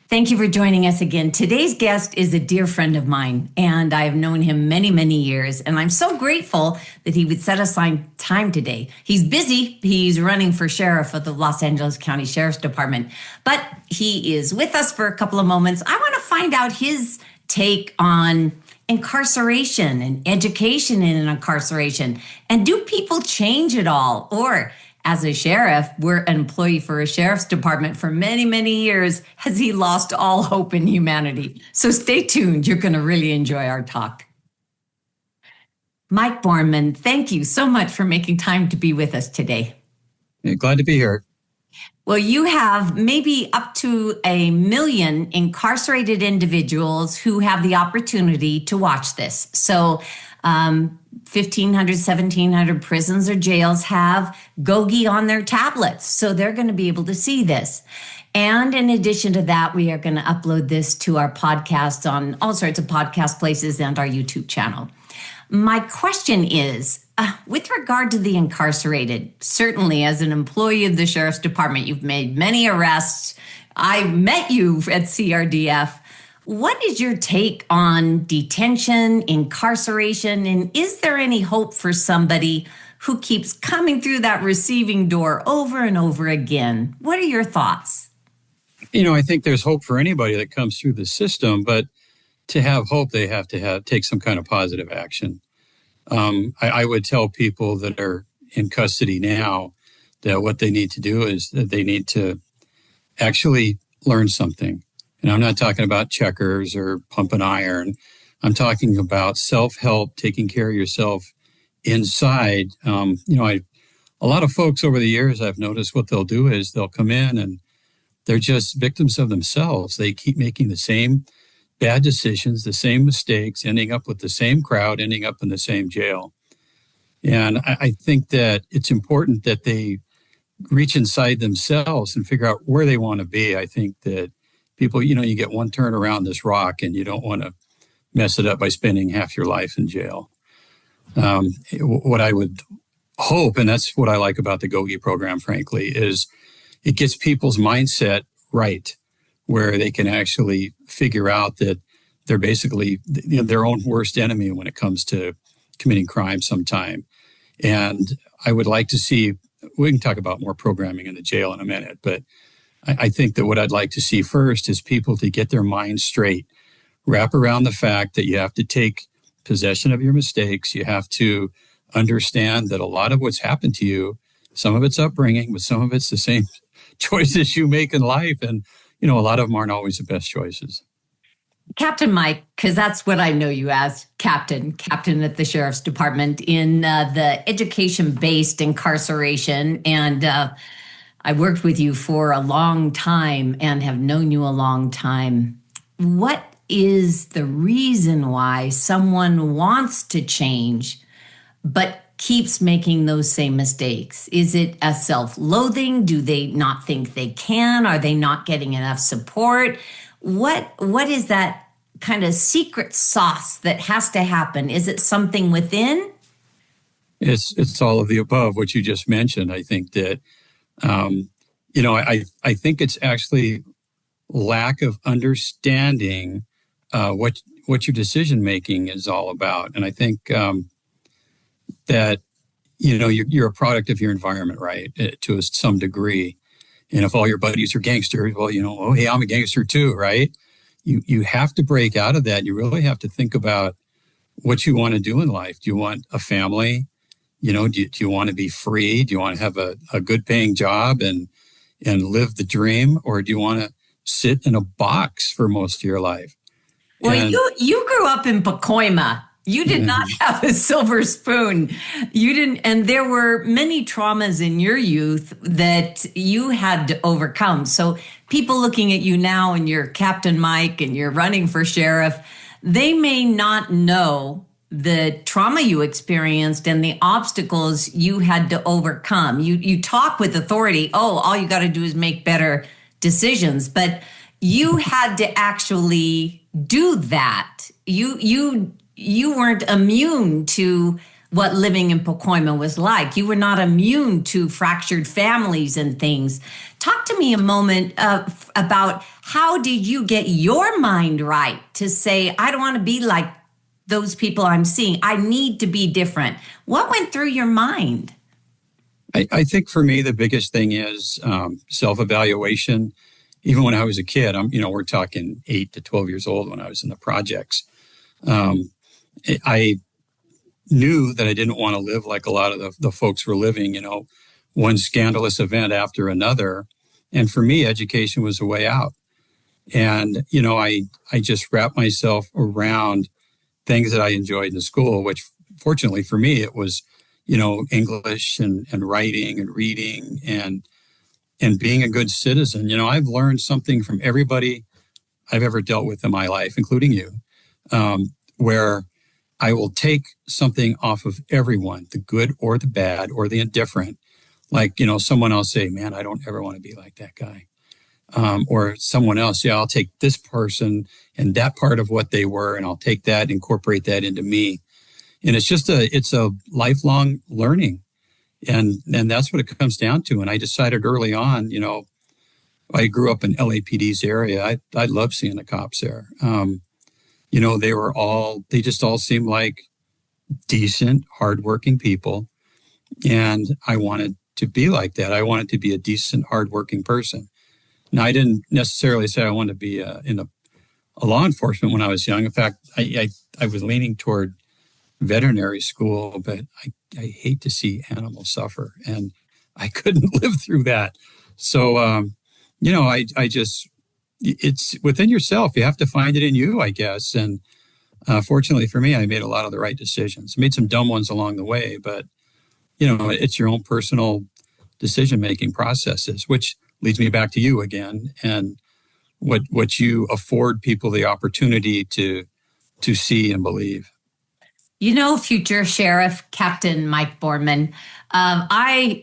Thank you for joining us again. Today's guest is a dear friend of mine, and I've known him many, many years, and I'm so grateful that he would set aside time today. He's busy. He's running for sheriff of the Los Angeles County Sheriff's Department, but he is with us for a couple of moments. I want to find out his take on incarceration and education in incarceration, and do people change at all? Or as a sheriff, we're an employee for a sheriff's department for many, many years. Has he lost all hope in humanity? So stay tuned. You're going to really enjoy our talk. Mike Bornman, thank you so much for making time to be with us today. Yeah, glad to be here. Well, you have maybe up to 1 million incarcerated individuals who have the opportunity to watch this. So 1,500, 1,700 prisons or jails have GOGI on their tablets. So they're going to be able to see this. And in addition to that, we are going to upload this to our podcast on all sorts of podcast places and our YouTube channel. My question is, with regard to the incarcerated, certainly as an employee of the Sheriff's Department, you've made many arrests. I met you at CRDF. What is your take on detention, incarceration, and is there any hope for somebody who keeps coming through that receiving door over and over again? What are your thoughts? I think there's hope for anybody that comes through the system, but to have hope, they have to take some kind of positive action. I would tell people that are in custody now that what they need to do is that they need to actually learn something. And I'm not talking about checkers or pump and iron. I'm talking about self-help, taking care of yourself inside. A lot of folks over the years, I've noticed what they'll do is they'll come in and they're just victims of themselves. They keep making the same bad decisions, the same mistakes, ending up with the same crowd, ending up in the same jail. And I think that it's important that they reach inside themselves and figure out where they want to be. I think that people, you get one turn around this rock and you don't want to mess it up by spending half your life in jail. What I would hope, and that's what I like about the GOGI program, frankly, is it gets people's mindset right, where they can actually figure out that they're basically their own worst enemy when it comes to committing crime sometime. And I would like to see, we can talk about more programming in the jail in a minute, but I think that what I'd like to see first is people to get their minds straight, wrap around the fact that you have to take possession of your mistakes. You have to understand that a lot of what's happened to you, some of it's upbringing, but some of it's the same choices you make in life. And, a lot of them aren't always the best choices. Captain Mike, because that's what I know you as, captain at the Sheriff's Department in the education-based incarceration. And I worked with you for a long time and have known you a long time. What is the reason why someone wants to change but keeps making those same mistakes? Is it a self-loathing? Do they not think they can? Are they not getting enough support? What is that kind of secret sauce that has to happen? Is it something within? It's all of the above, what you just mentioned. I think that, I think it's actually lack of understanding what your decision making is all about. And I think that, you're a product of your environment, right, to some degree. And if all your buddies are gangsters, well, oh, hey, I'm a gangster too, right? You have to break out of that. You really have to think about what you want to do in life. Do you want a family? Do you want to be free? Do you want to have a good paying job and live the dream? Or do you want to sit in a box for most of your life? Well, you grew up in Pacoima. You did not have a silver spoon. You didn't, and there were many traumas in your youth that you had to overcome. So people looking at you now and you're Captain Mike and you're running for sheriff, they may not know the trauma you experienced and the obstacles you had to overcome. You talk with authority. Oh, all you got to do is make better decisions. But you had to actually do that. You weren't immune to what living in Pacoima was like. You were not immune to fractured families and things. Talk to me a moment about how did you get your mind right to say, I don't want to be like those people I'm seeing. I need to be different. What went through your mind? I think for me, the biggest thing is self-evaluation. Even when I was a kid, we're talking 8 to 12 years old when I was in the projects. I knew that I didn't want to live like a lot of the folks were living, one scandalous event after another. And for me, education was a way out. And, I just wrapped myself around things that I enjoyed in school, which fortunately for me, it was, English and writing and reading and being a good citizen. I've learned something from everybody I've ever dealt with in my life, including you, where I will take something off of everyone, the good or the bad or the indifferent. Like, someone else say, man, I don't ever want to be like that guy. Or someone else, yeah, I'll take this person and that part of what they were, and I'll take that, incorporate that into me. And it's a lifelong learning. And that's what it comes down to. And I decided early on, I grew up in LAPD's area. I love seeing the cops there. They just all seemed like decent, hardworking people. And I wanted to be like that. I wanted to be a decent, hardworking person. Now, I didn't necessarily say I wanted to be in a law enforcement when I was young. In fact, I was leaning toward veterinary school, but I hate to see animals suffer, and I couldn't live through that. So, it's within yourself. You have to find it in you, I guess. And fortunately for me, I made a lot of the right decisions. Made some dumb ones along the way, but, it's your own personal decision-making processes, which leads me back to you again, and what you afford people the opportunity to see and believe. Future Sheriff Captain Mike Bornman,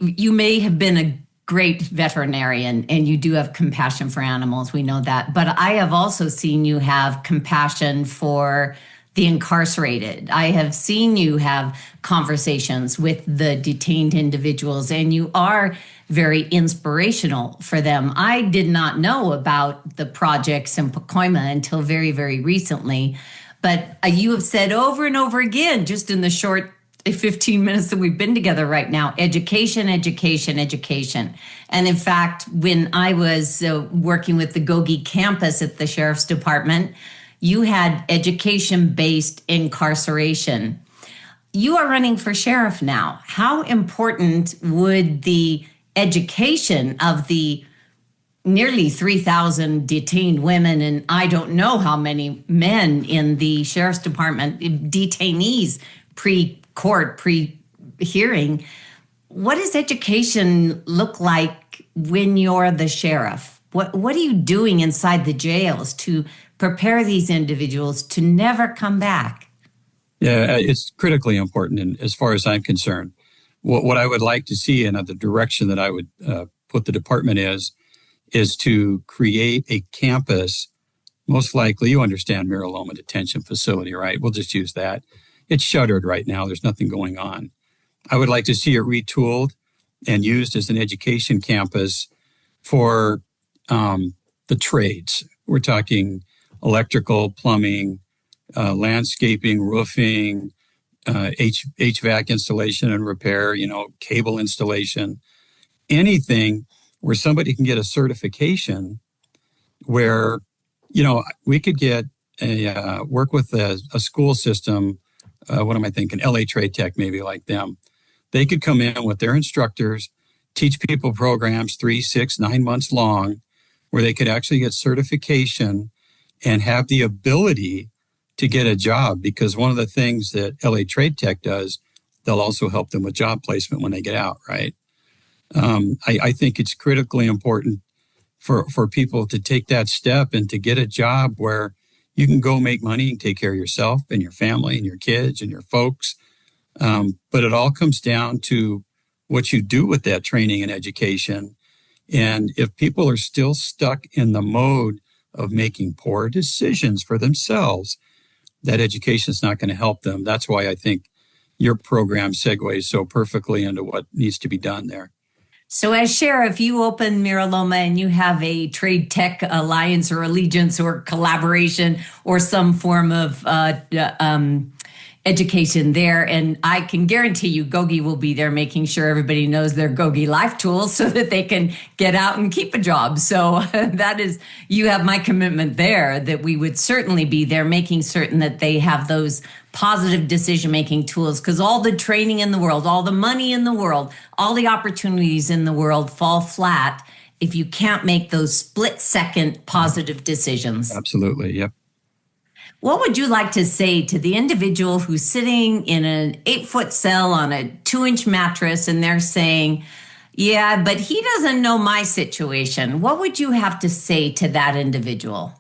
you may have been a great veterinarian and you do have compassion for animals. We know that. But I have also seen you have compassion for the incarcerated. I have seen you have conversations with the detained individuals, and you are very inspirational for them. I did not know about the projects in Pacoima until very, very recently. But you have said over and over again, just in the short 15 minutes that we've been together right now, education, education, education. And in fact, when I was working with the GOGI campus at the Sheriff's Department, you had education-based incarceration. You are running for sheriff now. How important would the education of the nearly 3,000 detained women, and I don't know how many men in the Sheriff's Department, detainees pre-court, pre-hearing. What does education look like when you're the sheriff? What are you doing inside the jails to prepare these individuals to never come back? Yeah, it's critically important, and as far as I'm concerned. What I would like to see, and the direction that I would put the department is to create a campus. Most likely, you understand Mira Loma Detention Facility, right? We'll just use that. It's shuttered right now. There's nothing going on. I would like to see it retooled and used as an education campus for the trades. We're talking electrical, plumbing, landscaping, roofing, HVAC installation and repair, cable installation, anything where somebody can get a certification where, we could get work with a school system. What am I thinking? LA Trade Tech, maybe like them. They could come in with their instructors, teach people programs 3, 6, 9 months long, where they could actually get certification and have the ability to get a job. Because one of the things that LA Trade Tech does, they'll also help them with job placement when they get out, right? I think it's critically important for people to take that step and to get a job where you can go make money and take care of yourself and your family and your kids and your folks. But it all comes down to what you do with that training and education. And if people are still stuck in the mode of making poor decisions for themselves, that education is not going to help them. That's why I think your program segues so perfectly into what needs to be done there. So, as sheriff, you open Mira Loma and you have a trade tech alliance or allegiance or collaboration or some form of education there. And I can guarantee you GOGI will be there making sure everybody knows their GOGI Life Tool so that they can get out and keep a job. So that is, you have my commitment there that we would certainly be there making certain that they have those positive decision-making tools, because all the training in the world, all the money in the world, all the opportunities in the world fall flat if you can't make those split-second positive decisions. Absolutely. Yep. What would you like to say to the individual who's sitting in an 8-foot cell on a 2-inch mattress and they're saying, yeah, but he doesn't know my situation? What would you have to say to that individual?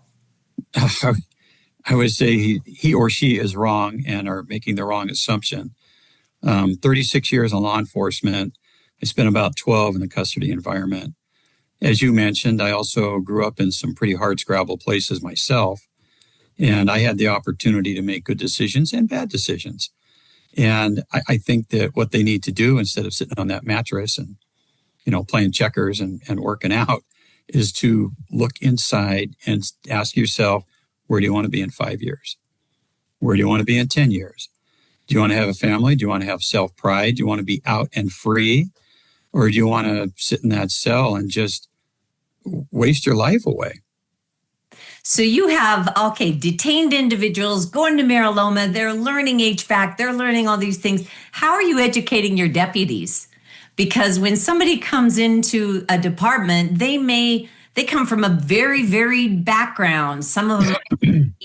I would say he or she is wrong and are making the wrong assumption. 36 years in law enforcement. I spent about 12 in the custody environment. As you mentioned, I also grew up in some pretty hardscrabble places myself. And I had the opportunity to make good decisions and bad decisions. And I think that what they need to do instead of sitting on that mattress and, playing checkers and working out is to look inside and ask yourself, where do you want to be in 5 years? Where do you want to be in 10 years? Do you want to have a family? Do you want to have self-pride? Do you want to be out and free? Or do you want to sit in that cell and just waste your life away? So you have, detained individuals going to Mira Loma, they're learning HVAC, they're learning all these things. How are you educating your deputies? Because when somebody comes into a department, they come from a very varied background. Some of them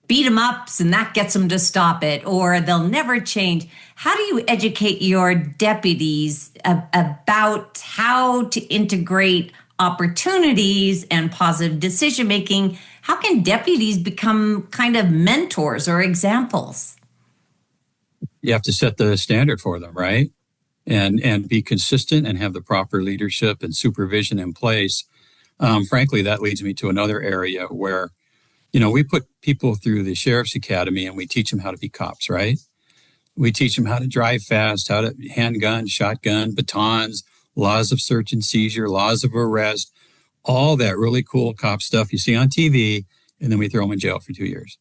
beat them ups and that gets them to stop it, or they'll never change. How do you educate your deputies about how to integrate opportunities and positive decision making? How can deputies become kind of mentors or examples? You have to set the standard for them, right? And be consistent and have the proper leadership and supervision in place. Frankly, that leads me to another area where, we put people through the Sheriff's Academy and we teach them how to be cops, right? We teach them how to drive fast, how to handgun, shotgun, batons, laws of search and seizure, laws of arrest, all that really cool cop stuff you see on TV, and then we throw them in jail for 2 years.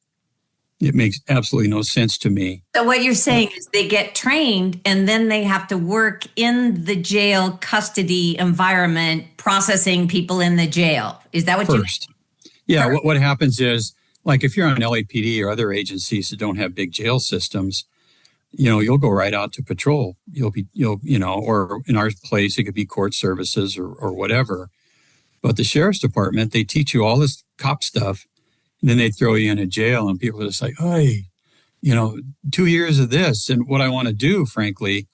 It makes absolutely no sense to me. So what you're saying is they get trained and then they have to work in the jail custody environment, processing people in the jail. Is that what First. Yeah, what happens is, like if you're on LAPD or other agencies that don't have big jail systems, you'll go right out to patrol. Or in our place, it could be court services or whatever. But the sheriff's department, they teach you all this cop stuff, and then they throw you in a jail, and people are just like, hey, 2 years of this. And what I want to do, frankly,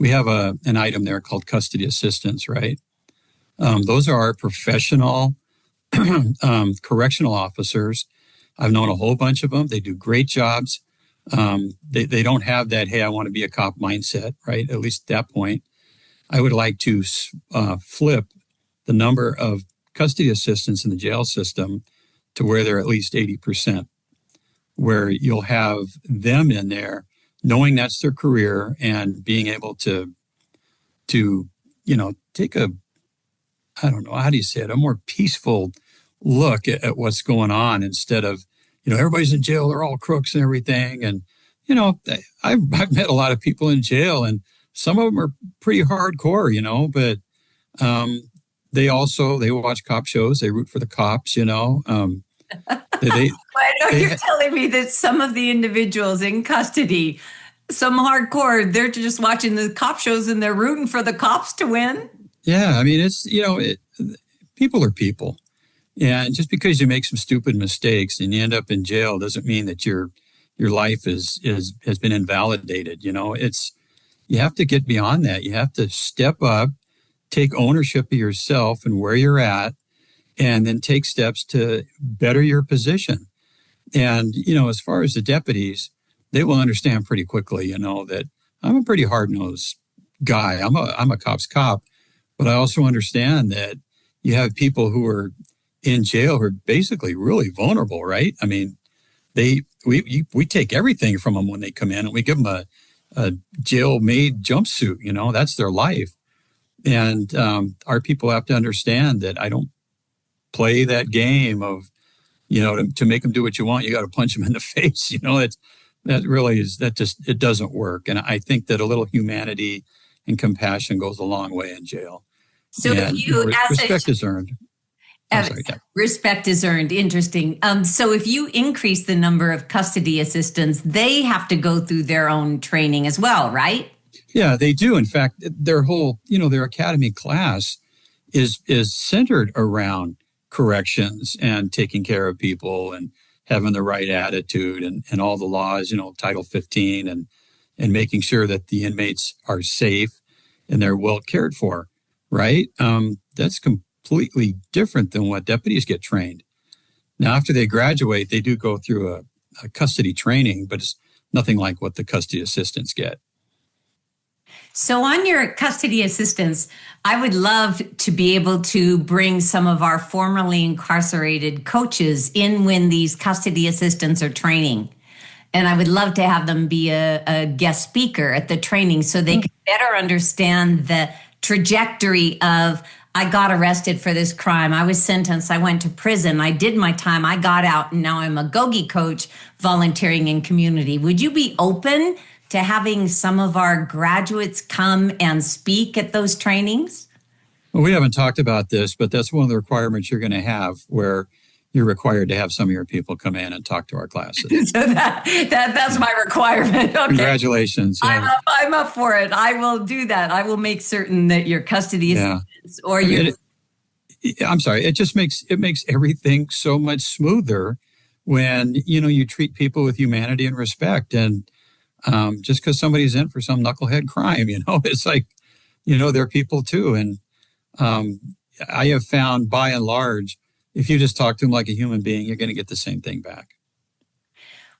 we have an item there called custody assistance, right? Those are our professional correctional officers. I've known a whole bunch of them. They do great jobs. They don't have that, hey, I want to be a cop mindset, right? At least at that point. I would like to flip the number of custody assistants in the jail system to where they're at least 80%, where you'll have them in there knowing that's their career and being able to take a, I don't know, how do you say it, a more peaceful look at what's going on instead of, everybody's in jail, they're all crooks and everything. And, I've met a lot of people in jail and some of them are pretty hardcore, but they watch cop shows, they root for the cops, I know you're telling me that some of the individuals in custody, some hardcore, they're just watching the cop shows and they're rooting for the cops to win. Yeah, I mean, it's, people are people. And just because you make some stupid mistakes and you end up in jail doesn't mean that your life has been invalidated. You have to get beyond that. You have to step up, take ownership of yourself and where you're at, and then take steps to better your position. And, as far as the deputies, they will understand pretty quickly, that I'm a pretty hard-nosed guy. I'm a cop's cop, but I also understand that you have people who are in jail who are basically really vulnerable, right? I mean, we take everything from them when they come in, and we give them a jail-made jumpsuit. That's their life. And our people have to understand that I don't play that game of, to make them do what you want, you got to punch them in the face. It doesn't work. And I think that a little humanity and compassion goes a long way in jail. So and if you, respect is earned. I'm sorry, yeah. Respect is earned. Interesting. So if you increase the number of custody assistants, they have to go through their own training as well, right? Yeah, they do. In fact, their whole, their academy class is centered around corrections and taking care of people and having the right attitude and all the laws, Title 15 and making sure that the inmates are safe and they're well cared for, right? That's completely different than what deputies get trained. Now, after they graduate, they do go through a custody training, but it's nothing like what the custody assistants get. So on your custody assistants, I would love to be able to bring some of our formerly incarcerated coaches in when these custody assistants are training. And I would love to have them be a guest speaker at the training so they can better understand the trajectory of, I got arrested for this crime. I was sentenced. I went to prison. I did my time. I got out. And now I'm a GOGI coach volunteering in community. Would you be open to having some of our graduates come and speak at those trainings? Well, we haven't talked about this, but that's one of the requirements you're going to have, where you're required to have some of your people come in and talk to our classes. So that's my requirement. Okay. Congratulations. Yeah. I'm up for it. I will do that. I will make certain that your custody assistants or your... I'm sorry. It makes everything so much smoother when, you treat people with humanity and respect. And just because somebody's in for some knucklehead crime, it's like, they're people too. And I have found, by and large, if you just talk to them like a human being, you're going to get the same thing back.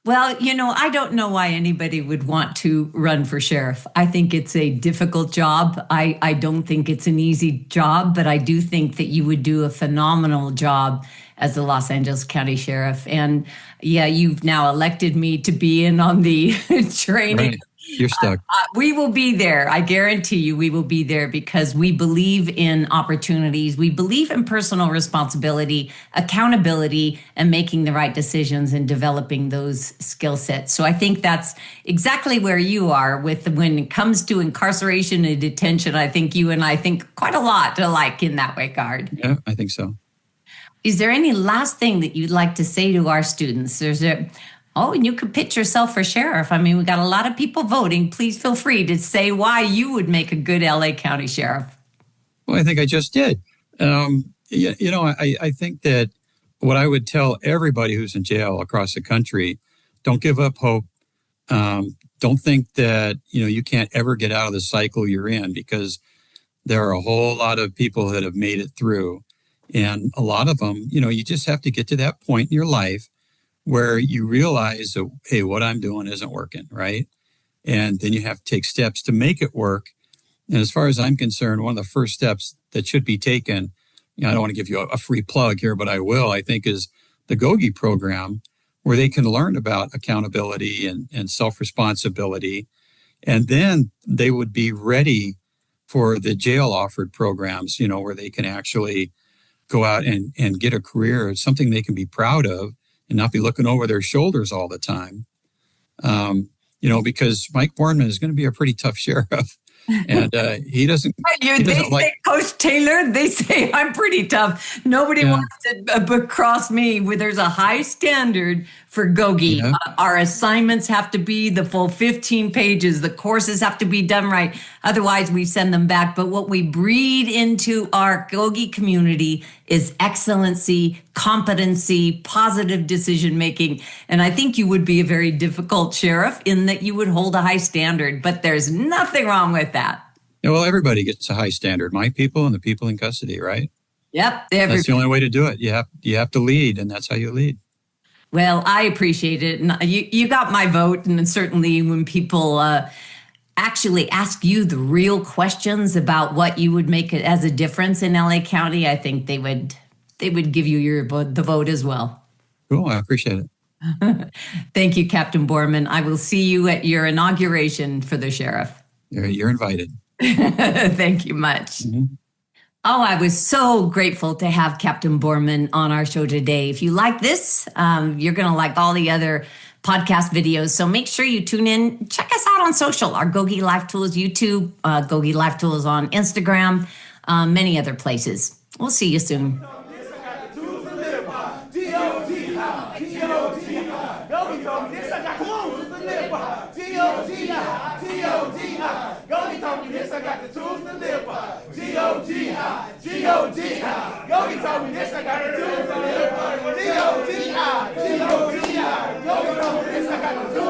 Well, I don't know why anybody would want to run for sheriff. I think it's a difficult job. I don't think it's an easy job, but I do think that you would do a phenomenal job as the Los Angeles County Sheriff. And yeah, you've now elected me to be in on the training. Right. You're stuck. We will be there. I guarantee you we will be there because we believe in opportunities. We believe in personal responsibility, accountability, and making the right decisions and developing those skill sets. So I think that's exactly where you are when it comes to incarceration and detention. I think you and I think quite a lot alike in that regard. Yeah, I think so. Is there any last thing that you'd like to say to our students? And you could pitch yourself for sheriff. I mean, we got a lot of people voting. Please feel free to say why you would make a good LA County sheriff. Well, I think I just did. I think that what I would tell everybody who's in jail across the country, don't give up hope. Don't think that, you can't ever get out of the cycle you're in, because there are a whole lot of people that have made it through. And a lot of them, you just have to get to that point in your life where you realize that, hey, what I'm doing isn't working, right? And then you have to take steps to make it work. And as far as I'm concerned, one of the first steps that should be taken, I don't want to give you a free plug here, but I will, I think, is the GOGI program, where they can learn about accountability and self-responsibility. And then they would be ready for the jail-offered programs, where they can actually go out and get a career, something they can be proud of, and not be looking over their shoulders all the time. Because Mike Bornman is going to be a pretty tough sheriff. And he doesn't say, Coach Taylor, they say I'm pretty tough. Nobody wants to cross me. There's a high standard for GOGI. Yeah. Our assignments have to be the full 15 pages. The courses have to be done right. Otherwise, we send them back. But what we breed into our GOGI community is excellency, competency, positive decision-making. And I think you would be a very difficult sheriff in that you would hold a high standard, but there's nothing wrong with that. Yeah, well, everybody gets a high standard. My people and the people in custody, right? Yep. That's the only way to do it. You have to lead, and that's how you lead. Well, I appreciate it. And you got my vote. And certainly when people actually ask you the real questions about what you would make as a difference in LA County, I think they would give you the vote as well. Cool. I appreciate it. Thank you, Captain Borman. I will see you at your inauguration for the sheriff. You're invited. Thank you much. Mm-hmm. Oh, I was so grateful to have Captain Borman on our show today. If you like this, you're going to like all the other podcast videos. So make sure you tune in. Check us out on social. Our GOGI Life Tool is YouTube, GOGI Life Tool is on Instagram, many other places. We'll see you soon. I got the tools to live by. GOGI, GOGI. GOGI told me this, I got the tools to live by. GOGI, GOGI. GOGI told me this, I got the tools.